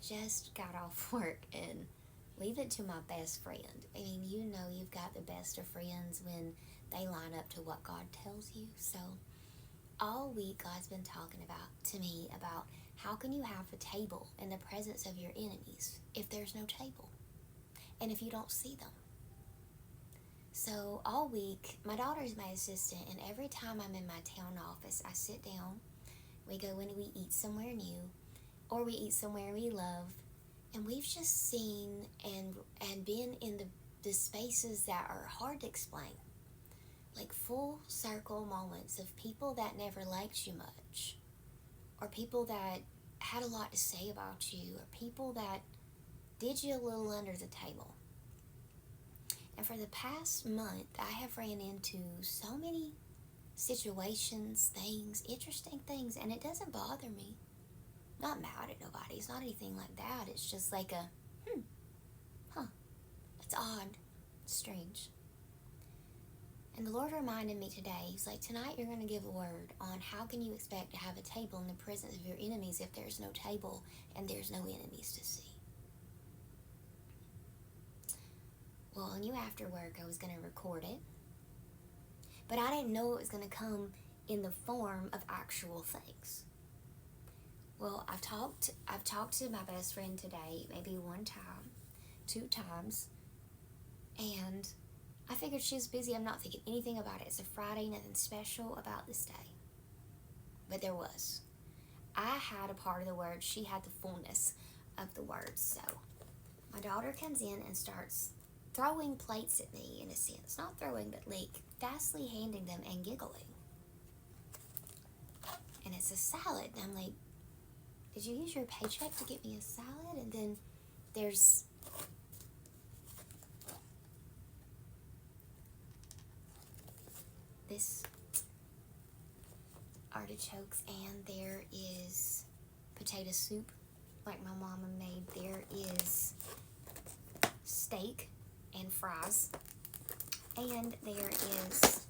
just got off work and leave it to my best friend. I mean, you know, you've got the best of friends when they line up to what God tells you. So, all week, God's been talking about to me about how can you have a table in the presence of your enemies if there's no table and if you don't see them. So, all week, my daughter's my assistant, and every time I'm in my town office, I sit down, we go and we eat somewhere new, or we eat somewhere we love, and we've just seen and been in the spaces that are hard to explain, like full circle moments of people that never liked you much, or people that had a lot to say about you, or people that did you a little under the table. And for the past month, I have ran into so many situations, things, interesting things, and it doesn't bother me. Not mad at nobody. It's not anything like that. It's just like a, huh, it's odd, it's strange. And the Lord reminded me today, He's like, tonight you're going to give a word on how can you expect to have a table in the presence of your enemies if there's no table and there's no enemies to see. Well, I knew after work I was going to record it, but I didn't know it was going to come in the form of actual things. Well, I've talked to my best friend today, maybe one time, 2 times, and I figured she was busy. I'm not thinking anything about it. It's a Friday, nothing special about this day. But there was. I had a part of the word. She had the fullness of the words. So my daughter comes in and starts throwing plates at me, in a sense. Not throwing, but like fastly handing them and giggling. And it's a salad. And I'm like, did you use your paycheck to get me a salad? And then there's this artichokes, and there is potato soup like my mama made. There is steak and fries, and there is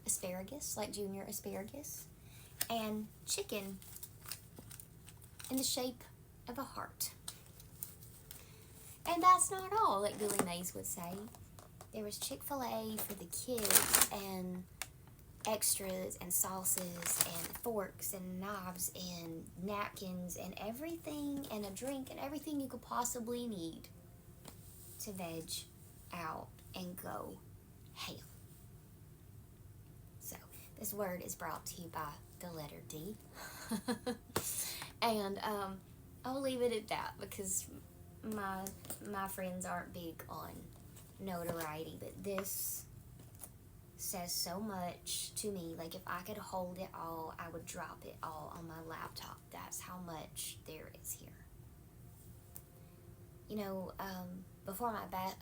asparagus, like junior asparagus, and chicken in the shape of a heart. And that's not all, like Billy Mays would say. There was Chick-fil-A for the kids, and extras, and sauces, and forks, and knives, and napkins, and everything, and a drink, and everything you could possibly need to veg out and go ham. So, this word is brought to you by the letter D. And I'll leave it at that because my friends aren't big on notoriety, but this says so much to me. Like, if I could hold it all, I would drop it all on my laptop. That's how much there is here. You know, before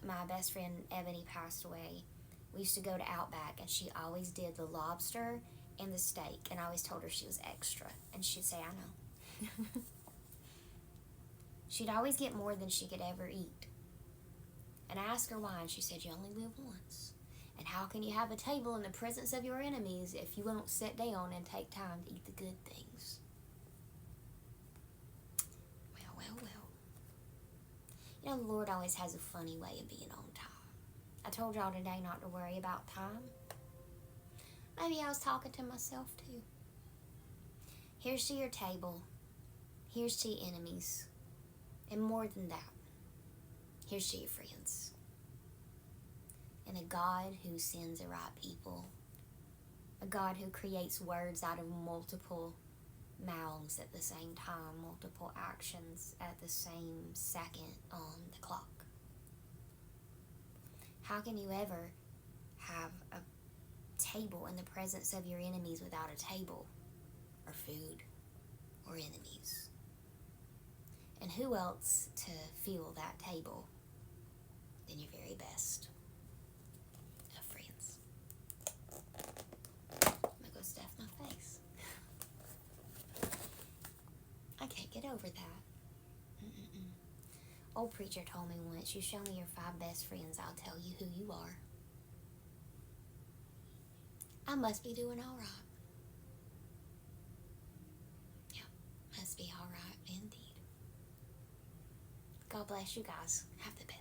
my best friend Ebony passed away, we used to go to Outback, and she always did the lobster and the steak, and I always told her she was extra, and she'd say, I know. She'd always get more than she could ever eat. And I asked her why, and she said, you only live once. And how can you have a table in the presence of your enemies if you won't sit down and take time to eat the good things? Well. You know, the Lord always has a funny way of being on time. I told y'all today not to worry about time. Maybe I was talking to myself too. Here's to your table. Here's to your enemies. And more than that, here's to your friends. And a God who sends the right people. A God who creates words out of multiple mouths at the same time, multiple actions at the same second on the clock. How can you ever have a table in the presence of your enemies without a table or food or enemies? And who else to fill that table than your very best of friends? I'm gonna go stuff my face. I can't get over that. Old preacher told me once, you show me your 5 best friends, I'll tell you who you are. I must be doing all right. Yeah, must be all right indeed. bless you guys. Have the best.